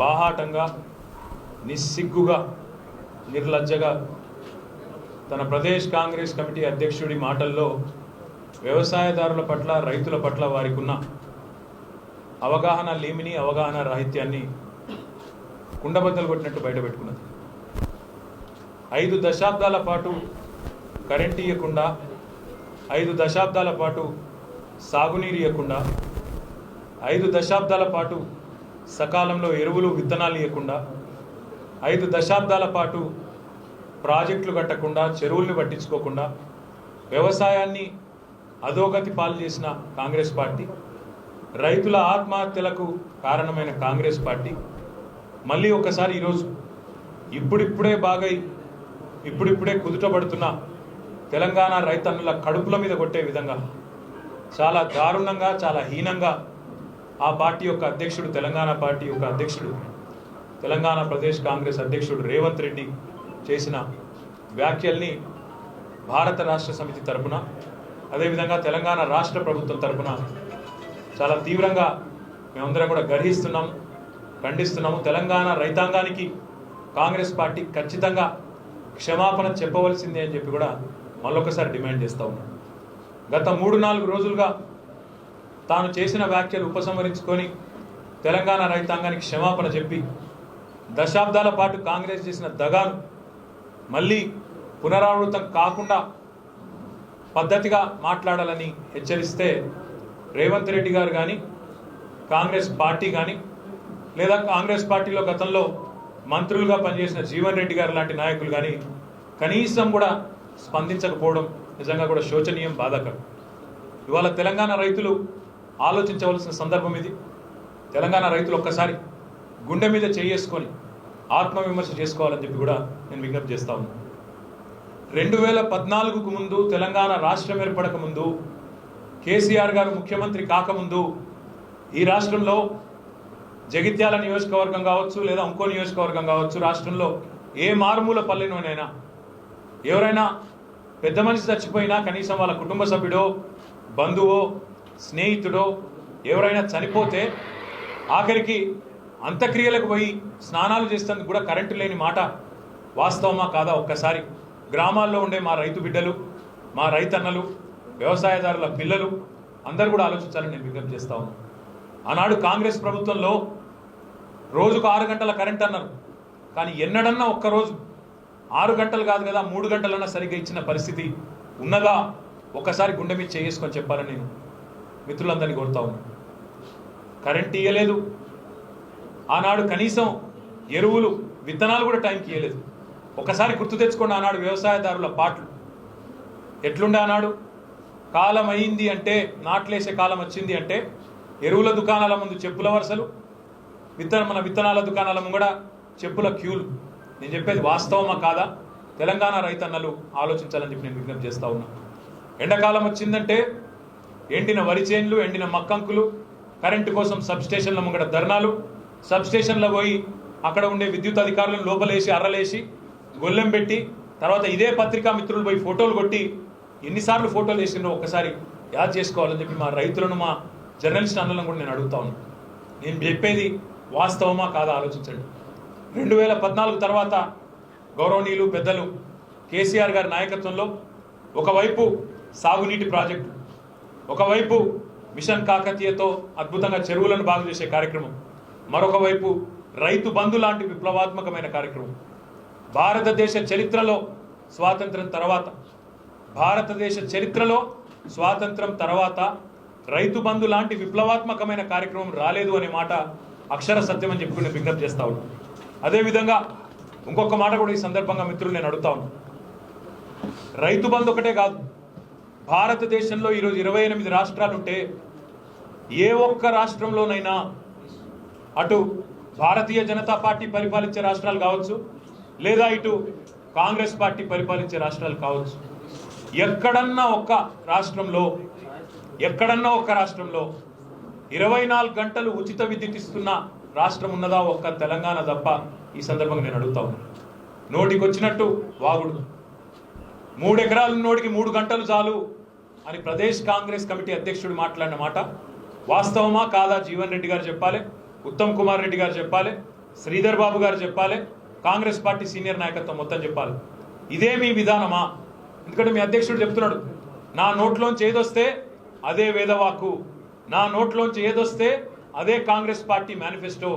బాహాటంగా నిస్సిగ్గుగా నిర్లజ్జగా తన ప్రదేశ్ కాంగ్రెస్ కమిటీ అధ్యక్షుడి మాటల్లో వ్యవసాయదారుల పట్ల రైతుల పట్ల వారికి ఉన్న అవగాహన లేమిని అవగాహన రాహిత్యాన్ని కుండబద్దలు కొట్టినట్టు బయటపెట్టుకున్నది. 5 దశాబ్దాల పాటు కరెంట్ ఇవ్వకుండా, 5 దశాబ్దాల పాటు సాగునీరు ఇవ్వకుండా, 5 దశాబ్దాల పాటు సకాలంలో ఎరువులు విత్తనాలు ఇవ్వకుండా, 5 దశాబ్దాల పాటు ప్రాజెక్టులు కట్టకుండా, చెరువుల్ని పట్టించుకోకుండా వ్యవసాయాన్ని అధోగతి పాలు చేసిన కాంగ్రెస్ పార్టీ, రైతుల ఆత్మహత్యలకు కారణమైన కాంగ్రెస్ పార్టీ మళ్ళీ ఒకసారి ఈరోజు ఇప్పుడిప్పుడే బాగై ఇప్పుడిప్పుడే కుదుటపడుతున్న తెలంగాణ రైతన్నుల కడుపుల మీద కొట్టే విధంగా చాలా దారుణంగా, చాలా హీనంగా ఆ పార్టీ యొక్క అధ్యక్షుడు, తెలంగాణ పార్టీ యొక్క అధ్యక్షుడు, తెలంగాణ ప్రదేశ్ కాంగ్రెస్ అధ్యక్షుడు రేవంత్ రెడ్డి చేసిన వ్యాఖ్యల్ని భారత రాష్ట్ర సమితి తరపున, అదేవిధంగా తెలంగాణ రాష్ట్ర ప్రభుత్వం తరపున చాలా తీవ్రంగా మేమందరం కూడా గర్హిస్తున్నాము, ఖండిస్తున్నాము. తెలంగాణ రైతాంగానికి కాంగ్రెస్ పార్టీ ఖచ్చితంగా క్షమాపణ చెప్పవలసిందే అని చెప్పి కూడా మళ్ళొకసారి డిమాండ్ చేస్తూ ఉన్నాం. గత 3-4 రోజులుగా తాను చేసిన వ్యాఖ్యలు ఉపసంహరించుకొని తెలంగాణ రైతాంగానికి క్షమాపణ చెప్పి దశాబ్దాల పాటు కాంగ్రెస్ చేసిన దగాను మళ్ళీ పునరావృతం కాకుండా పద్ధతిగా మాట్లాడాలని హెచ్చరిస్తే రేవంత్ రెడ్డి గారు కానీ, కాంగ్రెస్ పార్టీ కానీ, లేదా కాంగ్రెస్ పార్టీలో గతంలో మంత్రులుగా పనిచేసిన జీవన్ రెడ్డి గారు లాంటి నాయకులు కానీ కనీసం కూడా స్పందించకపోవడం నిజంగా కూడా శోచనీయం, బాధాకరం. ఇవాళ తెలంగాణ రైతులు ఆలోచించవలసిన సందర్భం ఇది. తెలంగాణ రైతులు ఒక్కసారి గుండె మీద చేసుకొని ఆత్మవిమర్శ చేసుకోవాలని చెప్పి కూడా నేను విజ్ఞప్తి చేస్తా ఉన్నాను. 2014కు ముందు, తెలంగాణ రాష్ట్రం ఏర్పడక ముందు, కేసీఆర్ గారు ముఖ్యమంత్రి కాకముందు ఈ రాష్ట్రంలో జగిత్యాల నియోజకవర్గం కావచ్చు, లేదా ఇంకో నియోజకవర్గం కావచ్చు, రాష్ట్రంలో ఏ మారుమూల పల్లెలోనైనా ఎవరైనా పెద్ద మనిషి చచ్చిపోయినా కనీసం వాళ్ళ కుటుంబ సభ్యుడో, బంధువో, స్నేహితుడో ఎవరైనా చనిపోతే ఆఖరికి అంత్యక్రియలకు పోయి స్నానాలు చేసేందుకు కూడా కరెంటు లేని మాట వాస్తవమా కాదా? ఒక్కసారి గ్రామాల్లో ఉండే మా రైతు బిడ్డలు, మా రైతన్నలు, వ్యవసాయదారుల పిల్లలు అందరూ కూడా ఆలోచించాలని నేను విజ్ఞప్తి చేస్తా ఉన్నాను. ఆనాడు కాంగ్రెస్ ప్రభుత్వంలో రోజుకు 6 గంటల కరెంట్ అన్నారు, కానీ ఎన్నడన్నా ఒక్కరోజు 6 గంటలు కాదు కదా 3 గంటలన్నా సరిగ్గా ఇచ్చిన పరిస్థితి ఉన్నదా? ఒక్కసారి గుండె మీద చేసుకొని చెప్పాలని నేను మిత్రులందరినీ కోరుతా ఉన్నాను. కరెంట్ ఇవ్వలేదు, ఆనాడు కనీసం ఎరువులు విత్తనాలు కూడా టైంకి ఇవ్వలేదు. ఒకసారి గుర్తు తెచ్చుకోండి, ఆనాడు వ్యవసాయదారుల పాటలు ఎట్లుండే. ఆనాడు కాలం అయింది అంటే, నాట్లేసే కాలం వచ్చింది అంటే ఎరువుల దుకాణాల ముందు చెప్పుల వరుసలు, మన విత్తనాల దుకాణాల ముంగడ చెప్పుల క్యూలు. నేను చెప్పేది వాస్తవమా కాదా? తెలంగాణ రైతన్నలు ఆలోచించాలని చెప్పి నేను విజ్ఞప్తి చేస్తూ ఉన్నా. ఎండాకాలం వచ్చిందంటే ఎండిన వరి చేన్లు, ఎండిన మక్కంకులు, కరెంటు కోసం సబ్స్టేషన్ల ముంగడ ధర్నాలు, సబ్స్టేషన్లో పోయి అక్కడ ఉండే విద్యుత్ అధికారులను లోపలేసి అర్రలేసి గొల్లెం పెట్టి తర్వాత ఇదే పత్రికా మిత్రులు పోయి ఫోటోలు కొట్టి ఎన్నిసార్లు ఫోటోలు వేసిందో ఒక్కసారి యాద్ చేసుకోవాలని చెప్పి మా రైతులను, మా జర్నలిస్ట్ అన్నలను కూడా నేను అడుగుతా ఉన్నాను. నేను చెప్పేది వాస్తవమా కాదా ఆలోచించండి. 2014 తర్వాత గౌరవనీయులు పెద్దలు కేసీఆర్ గారి నాయకత్వంలో ఒకవైపు సాగునీటి ప్రాజెక్టు, ఒకవైపు మిషన్ కాకతీయతో అద్భుతంగా చెరువులను బాగు చేసే కార్యక్రమం, మరొక వైపు రైతు బంధు లాంటి విప్లవాత్మకమైన కార్యక్రమం. భారతదేశ చరిత్రలో స్వాతంత్రం తర్వాత రైతు బంధు లాంటి విప్లవాత్మకమైన కార్యక్రమం రాలేదు అనే మాట అక్షర సత్యం అని చెప్పుకునే విజ్ఞప్తి చేస్తా ఉన్నాను. అదేవిధంగా ఇంకొక మాట కూడా ఈ సందర్భంగా మిత్రులు నేను అడుగుతా ఉన్నాను. రైతు బంధు ఒకటే కాదు, భారతదేశంలో ఈరోజు 28 రాష్ట్రాలు ఉంటే ఏ ఒక్క రాష్ట్రంలోనైనా అటు భారతీయ జనతా పార్టీ పరిపాలించే రాష్ట్రాలు కావచ్చు, లేదా ఇటు కాంగ్రెస్ పార్టీ పరిపాలించే రాష్ట్రాలు కావచ్చు, ఎక్కడన్నా ఒక్క రాష్ట్రంలో 24 గంటలు ఉచిత విద్యుత్ ఇస్తున్న రాష్ట్రం ఉన్నదా? ఒక్క తెలంగాణ తప్ప. ఈ సందర్భంగా నేను అడుగుతా ఉన్నాను. నోటికొచ్చినట్టు వాగుడు, 3 ఎకరాలు ఉన్నోడికి 3 గంటలు చాలు అని ప్రదేశ్ కాంగ్రెస్ కమిటీ అధ్యక్షుడు మాట్లాడిన మాట వాస్తవమా కాదా? జీవన్ రెడ్డి గారు చెప్పాలి, ఉత్తమ్ కుమార్ రెడ్డి గారు చెప్పాలి, శ్రీధర్ బాబు గారు చెప్పాలి, కాంగ్రెస్ పార్టీ సీనియర్ నాయకత్వం మొత్తం చెప్పాలి. ఇదే మీ విధానమా? ఎందుకంటే మీ అధ్యక్షుడు చెప్తున్నాడు, నా నోట్లోంచి ఏదొస్తే అదే వేదవాక్కు, నా నోట్లోంచి ఏదొస్తే అదే కాంగ్రెస్ పార్టీ మేనిఫెస్టో.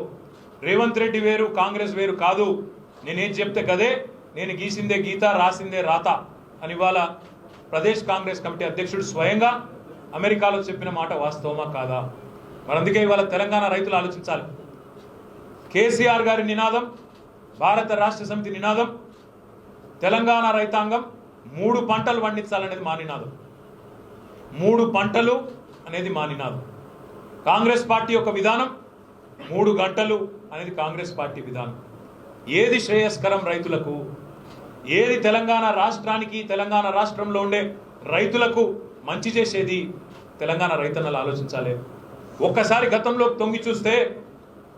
రేవంత్ రెడ్డి వేరు, కాంగ్రెస్ వేరు కాదు, నేనేం చెప్తే కదే, నేను గీసిందే గీత, రాసిందే రాత అని ఇవాళ ప్రదేశ్ కాంగ్రెస్ కమిటీ అధ్యక్షుడు స్వయంగా అమెరికాలో చెప్పిన మాట వాస్తవమా కాదా? మరి అందుకే ఇవాళ తెలంగాణ రైతులు ఆలోచించాలి. కేసీఆర్ గారి నినాదం, భారత రాష్ట్ర సమితి నినాదం, తెలంగాణ రైతాంగం 3 పంటలు పండించాలనేది మా నినాదం. 3 పంటలు అనేది మా నినాదం. కాంగ్రెస్ పార్టీ యొక్క విధానం 3 గంటలు అనేది కాంగ్రెస్ పార్టీ విధానం. ఏది శ్రేయస్కరం రైతులకు, ఏది తెలంగాణ రాష్ట్రానికి, తెలంగాణ రాష్ట్రంలో ఉండే రైతులకు మంచి చేసేది తెలంగాణ రైతన్నలు ఆలోచించాలి. ఒక్కసారి గతంలో తొంగి చూస్తే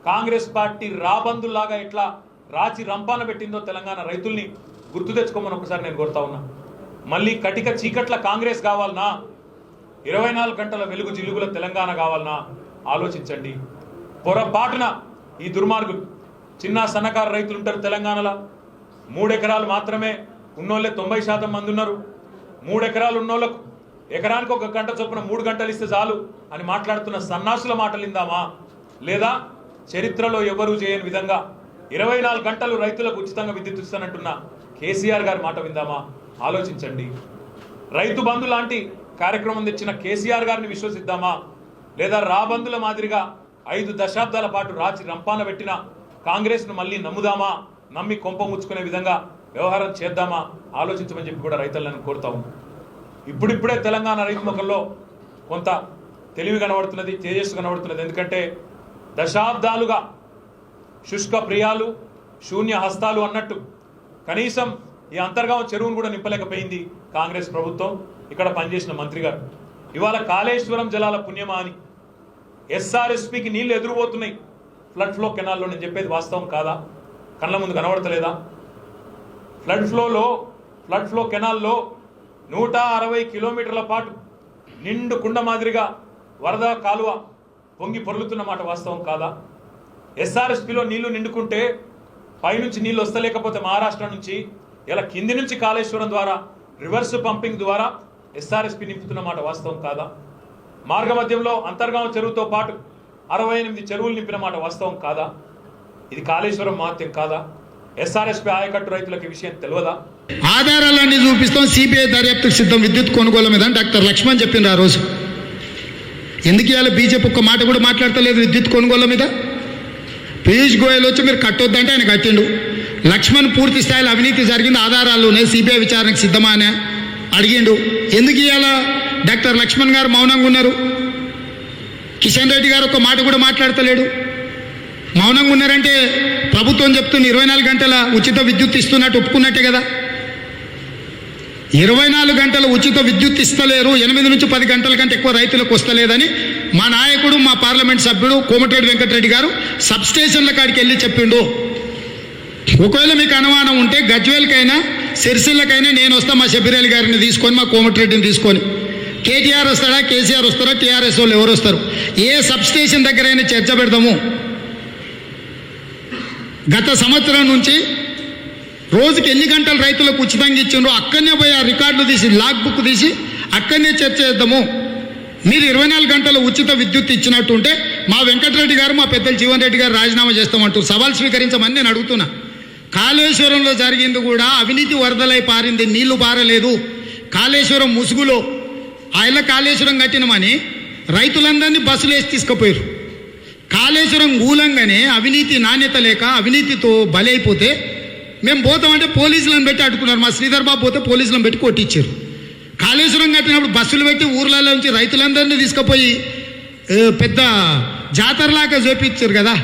కాంగ్రెస్ పార్టీ రాబందులాగా ఎట్లా రాచి రంపాన పెట్టిందో తెలంగాణ రైతుల్ని గుర్తు తెచ్చుకోమని ఒకసారి నేను కోరుతా ఉన్నా. మళ్ళీ కటిక చీకట్ల కాంగ్రెస్ కావాలనా, 24 గంటల వెలుగు జిలుగుల తెలంగాణ కావాలనా ఆలోచించండి. పొరపాటున ఈ దుర్మార్గులు, చిన్న సన్నకారు రైతులు ఉంటారు తెలంగాణలో, 3 ఎకరాలు మాత్రమే ఉన్నోళ్ళే 90% మంది ఉన్నారు. 3 ఎకరాలు ఉన్నోళ్ళకు ఎకరానికి 1 గంట చొప్పున 3 గంటలు ఇస్తే చాలు అని మాట్లాడుతున్న సన్నాసుల మాటలు విందామా? లేదా చరిత్రలో ఎవరూ చేయని విధంగా 24 గంటలు రైతులకు ఉచితంగా విద్యుత్ ఇస్తానంటున్న కేసీఆర్ గారి మాట విందామా? ఆలోచించండి. రైతు బంధు లాంటి కార్యక్రమం తెచ్చిన కేసీఆర్ గారిని విశ్వసిద్దామా? లేదా రాబందుల మాదిరిగా 5 దశాబ్దాల పాటు రాచి రంపాన పెట్టిన కాంగ్రెస్ను మళ్ళీ నమ్ముదామా? నమ్మి కొంప ముచ్చుకునే విధంగా వ్యవహారం చేద్దామా? ఆలోచించమని చెప్పి కూడా రైతులను కోరుతా ఉన్నాం. ఇప్పుడిప్పుడే తెలంగాణ రైతు ముఖంలో కొంత తెలివి కనబడుతున్నది, తేజస్సు కనబడుతున్నది. ఎందుకంటే దశాబ్దాలుగా శుష్క ప్రియాలు, శూన్య హస్తాలు అన్నట్టు కనీసం ఈ అంతర్గామ చెరువును కూడా నింపలేకపోయింది కాంగ్రెస్ ప్రభుత్వం, ఇక్కడ పనిచేసిన మంత్రి గారు. ఇవాళ కాళేశ్వరం జలాల పుణ్యమా అని ఎస్ఆర్ఎస్పికి నీళ్లు ఎదురుపోతున్నాయి ఫ్లడ్ ఫ్లో కెనాల్లో. నేను చెప్పేది వాస్తవం కాదా? కళ్ళ ముందు కనబడతలేదా? ఫ్లడ్ ఫ్లో కెనాల్లో 160 కిలోమీటర్ల పాటు నిండు కుండ మాదిరిగా వరద కాలువ పొంగి పొర్లుతున్న మాట వాస్తవం కాదా? ఎస్ఆర్ఎస్పిలో నీళ్లు నిండుకుంటే పైనుంచి నీళ్లు వస్తలేకపోతే మహారాష్ట్ర నుంచి ఇలా కింది నుంచి కాళేశ్వరం ద్వారా రివర్స్ పంపింగ్ ద్వారా ఎస్ఆర్ఎస్పి నింపుతున్న మాట వాస్తవం కాదా? మార్గమధ్యంలో అంతర్గామ చెరువుతో పాటు 68 చెరువులు నింపిన మాట వాస్తవం కాదా? ఇది కాళేశ్వరం మహత్యం కాదా? ఎస్ఆర్ఎస్పి ఆయకట్టు రైతులకు ఈ విషయం తెలియదా? ఆధారాలన్నీ చూపిస్తాం, సిబిఐ దర్యాప్తుకు సిద్ధం విద్యుత్ కొనుగోలు మీద డాక్టర్ లక్ష్మణ్ చెప్పిండ్రు ఆ రోజు. ఎందుకు ఇవాళ బీజేపీ ఒక్క మాట కూడా మాట్లాడతలేదు విద్యుత్ కొనుగోలు మీద? పీయూష్ గోయల్ వచ్చి మీరు కట్టొద్దంటే ఆయన కట్టిండు. లక్ష్మణ్ పూర్తి స్థాయిలో అవినీతి జరిగింది, ఆధారాలు ఉన్నాయి, సిబిఐ విచారణకు సిద్ధమా అని అడిగిండు. ఎందుకు ఇవాళ డాక్టర్ లక్ష్మణ్ గారు మౌనంగా ఉన్నారు? కిషన్ రెడ్డి గారు ఒక మాట కూడా మాట్లాడతలేడు. మౌనంగా ఉన్నారంటే ప్రభుత్వం చెప్తున్న 24 గంటల ఉచిత విద్యుత్ ఇస్తున్నట్టు ఒప్పుకున్నట్టే కదా. 24 గంటల ఉచిత విద్యుత్ ఇస్తలేరు, 8 నుంచి 10 గంటల కంటే ఎక్కువ రైతులకు వస్తలేదని మా నాయకుడు, మా పార్లమెంట్ సభ్యుడు కోమటిరెడ్డి వెంకటరెడ్డి గారు సబ్ స్టేషన్ల కాడికి వెళ్ళి చెప్పిండు. ఒకవేళ మీకు అనుమానం ఉంటే గజ్వేల్కైనా సిరిసిల్లకైనా నేను వస్తా, మా షబ్బీర్ గారిని తీసుకొని, మా కోమటిరెడ్డిని తీసుకొని. కేటీఆర్ వస్తాడా, కేసీఆర్ వస్తారా, టీఆర్ఎస్ వాళ్ళు ఎవరు వస్తారు? ఏ సబ్ స్టేషన్ దగ్గరైనా చర్చ పెడదాము. గత సంవత్సరం నుంచి రోజుకి ఎన్ని గంటలు రైతులకు ఉచితంగా ఇచ్చిండ్రో అక్కడనే పోయి ఆ రికార్డులు తీసి, లాగ్ బుక్ తీసి అక్కడనే చర్చ చేద్దాము. మీరు 24 గంటల ఉచిత విద్యుత్ ఇచ్చినట్టుంటే మా వెంకటరెడ్డి గారు, మా పెద్దలు జీవన్ రెడ్డి గారు రాజీనామా చేస్తామంటూ సవాల్ స్వీకరించమని నేను అడుగుతున్నా. కాళేశ్వరంలో జరిగింది కూడా అవినీతి వరదలై పారింది, నీళ్లు పారలేదు. కాళేశ్వరం ముసుగులో ఆయన కాళేశ్వరం కట్టినమని రైతులందరినీ బస్సులు వేసి తీసుకుపోయారు. కాళేశ్వరం మూలంగానే అవినీతి నాణ్యత లేక అవినీతితో బలైపోతే మేము పోతామంటే పోలీసులను పెట్టి అడ్డుకున్నారు. మా శ్రీధర్ బాబు పోతే పోలీసులను పెట్టి కొట్టించారు. కాళేశ్వరం కట్టినప్పుడు బస్సులు పెట్టి ఊర్లలో నుంచి రైతులందరినీ తీసుకుపోయి పెద్ద జాతరలాగా చూపించారు కదా.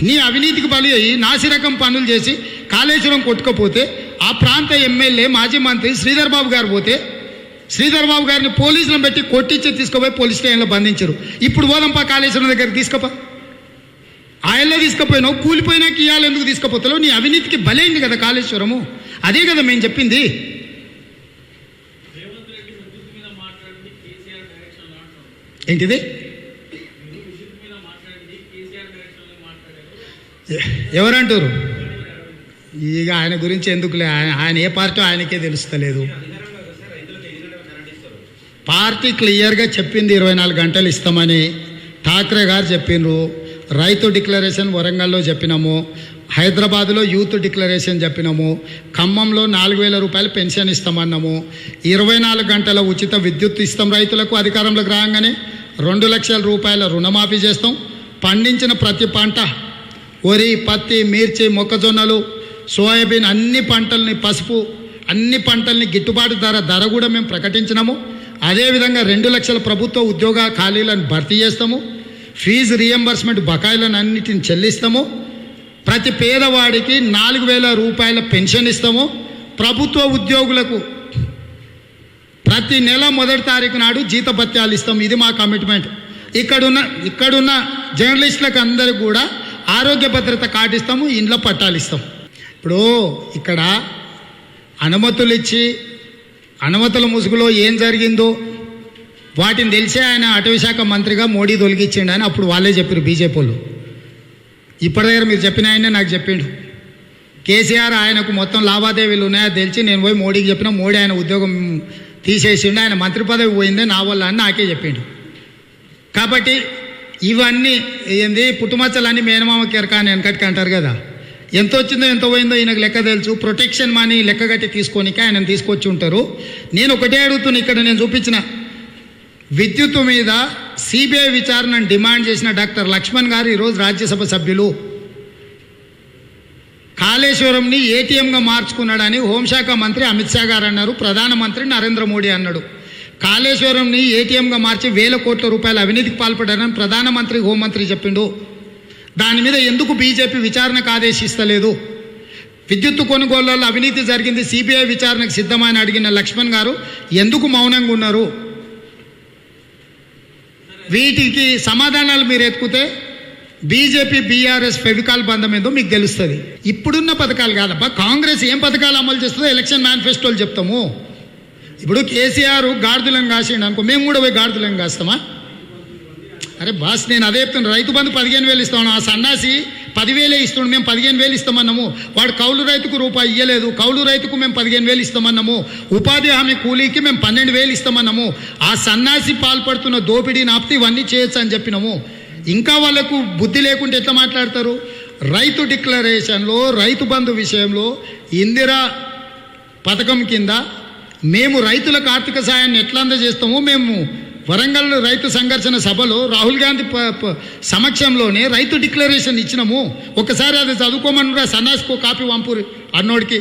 నీ అవినీతికి బలి అయ్యి నాసిరకం పనులు చేసి కాళేశ్వరం కొట్టుకపోతే ఆ ప్రాంత ఎమ్మెల్యే మాజీ మంత్రి శ్రీధర్ బాబు గారు పోతే శ్రీధర్ బాబు గారిని పోలీసులను పెట్టి కొట్టించి తీసుకుపోయి పోలీస్ స్టేషన్లో బంధించారు. ఇప్పుడు పోదాంపా కాళేశ్వరం దగ్గరికి తీసుకుపా. ఆయనలో తీసుకుపోయినావు, కూలిపోయినాక ఇవాళ ఎందుకు తీసుకుపోతావు? నీ అవినీతికి బలైంది కదా కాళేశ్వరము. అదే కదా మేము చెప్పింది. ఏంటిది? ఎవరంటారు? ఇక ఆయన గురించి ఎందుకులే, ఆయన ఏ పార్టీ ఆయనకే తెలుస్తలేదు. పార్టీ క్లియర్గా చెప్పింది 24 గంటలు ఇస్తామని. ఠాక్రే గారు చెప్పిండ్రు. రైతు డిక్లరేషన్ వరంగల్లో చెప్పినాము, హైదరాబాద్లో యూత్ డిక్లరేషన్ చెప్పినాము, ఖమ్మంలో 4,000 రూపాయలు పెన్షన్ ఇస్తామన్నాము, 24 గంటల ఉచిత విద్యుత్ ఇస్తాం రైతులకు. అధికారంలోకి రాగానే 2 లక్షల రూపాయల రుణమాఫీ చేస్తాం. పండించిన ప్రతి పంట, వరి, పత్తి, మిర్చి, మొక్కజొన్నలు, సోయాబీన్, అన్ని పంటల్ని, పసుపు, అన్ని పంటల్ని గిట్టుబాటు ధర కూడా మేము ప్రకటించినాము. అదేవిధంగా 2 లక్షల ప్రభుత్వ ఉద్యోగ ఖాళీలను భర్తీ చేస్తాము. ఫీజు రియంబర్స్మెంట్ బకాయిలను అన్నిటిని చెల్లిస్తాము. ప్రతి పేదవాడికి 4,000 రూపాయల పెన్షన్ ఇస్తాము. ప్రభుత్వ ఉద్యోగులకు ప్రతి నెల 1వ తారీఖు నాడు జీతభత్యాలు ఇస్తాం. ఇది మా కమిట్మెంట్. ఇక్కడున్న జర్నలిస్టులకు అందరికీ కూడా ఆరోగ్య భద్రత కార్డు ఇస్తాము, ఇండ్ల పట్టాలు ఇస్తాం. ఇప్పుడు ఇక్కడ అనుమతులు ఇచ్చి అనుమతుల ముసుగులో ఏం జరిగిందో వాటిని తెలిసే ఆయన అటవీ శాఖ మంత్రిగా మోడీ తొలగించిండని అప్పుడు వాళ్ళే చెప్పారు బీజేపీ వాళ్ళు. ఇప్పటి దగ్గర మీరు చెప్పిన ఆయనే నాకు చెప్పిండు. కేసీఆర్ ఆయనకు మొత్తం లావాదేవీలు ఉన్నాయో తెలిసి నేను పోయి మోడీకి చెప్పిన, మోడీ ఆయన ఉద్యోగం తీసేసిండు, ఆయన మంత్రి పదవి పోయిందే నా వల్ల అని నాకే చెప్పిండు. కాబట్టి ఇవన్నీ ఏంది పుట్టుమచ్చలన్నీ మేనమామకి ఎరక అని వెనకటికి అంటారు కదా. ఎంత వచ్చిందో ఎంత పోయిందో ఈయనకు లెక్క తెలుసు. ప్రొటెక్షన్ మనీ లెక్క కట్టి తీసుకోనిక ఆయన తీసుకొచ్చి ఉంటారు. నేను ఒకటే అడుగుతున్నా, ఇక్కడ నేను చూపించిన విద్యుత్తు మీద సిబిఐ విచారణను డిమాండ్ చేసిన డాక్టర్ లక్ష్మణ్ గారు ఈరోజు రాజ్యసభ సభ్యులు. కాళేశ్వరంని ఏటీఎంగా మార్చుకున్నాడని హోంశాఖ మంత్రి అమిత్ షా గారు అన్నారు, ప్రధానమంత్రి నరేంద్ర మోడీ అన్నాడు. కాళేశ్వరంని ఏటీఎంగా మార్చి 1,000 కోట్ల రూపాయల అవినీతికి పాల్పడ్డారని ప్రధానమంత్రి, హోంమంత్రి చెప్పిండు. దాని మీద ఎందుకు బీజేపీ విచారణకు ఆదేశిస్తలేదు? విద్యుత్తు కొనుగోళ్లలో అవినీతి జరిగింది, సిబిఐ విచారణకు సిద్ధమని అడిగిన లక్ష్మణ్ గారు ఎందుకు మౌనంగా ఉన్నారు? వీటికి సమాధానాలు మీరు ఎత్తుకుతే బీజేపీ బీఆర్ఎస్ ఫెవికాల్ బంధం ఏదో మీకు తెలుస్తుంది. ఇప్పుడున్న పథకాలు కాదబ్బా, కాంగ్రెస్ ఏం పథకాలు అమలు చేస్తుందో ఎలక్షన్ మేనిఫెస్టోలు చెప్తాము. ఇప్పుడు కేసీఆర్ గాడిదలను కాసిండు అనుకో, మేము కూడా పోయి గాడిదలను కాస్తామా? అరే బాస్, నేను అదే చెప్తాను. రైతు బంధు 15,000 ఇస్తాను, ఆ సన్నాసి 10,000 ఇస్తున్నాడు, మేము 15,000 ఇస్తామన్నాము. వాడు కౌలు రైతుకు రూపాయి ఇయ్యలేదు, కౌలు రైతుకు మేము 15,000 ఇస్తామన్నాము. ఉపాధి హామీ కూలీకి మేము 12,000 ఇస్తామన్నాము. ఆ సన్నాసి పాల్పడుతున్న దోపిడీని ఆపితే ఇవన్నీ చేయొచ్చు అని చెప్పినాము. ఇంకా వాళ్ళకు బుద్ధి లేకుంటే ఎట్లా మాట్లాడతారు? రైతు డిక్లరేషన్లో, రైతు బంధు విషయంలో, ఇందిరా పథకం కింద మేము రైతులకు ఆర్థిక సాయాన్ని ఎట్లా అందజేస్తామో మేము వరంగల్ రైతు సంఘర్షణ సభలో రాహుల్ గాంధీ సమక్షంలోనే రైతు డిక్లరేషన్ ఇచ్చినాము. ఒకసారి అది చదువుకోమని సన్నాస్కో కాపీ పంపురు అన్నోడికి.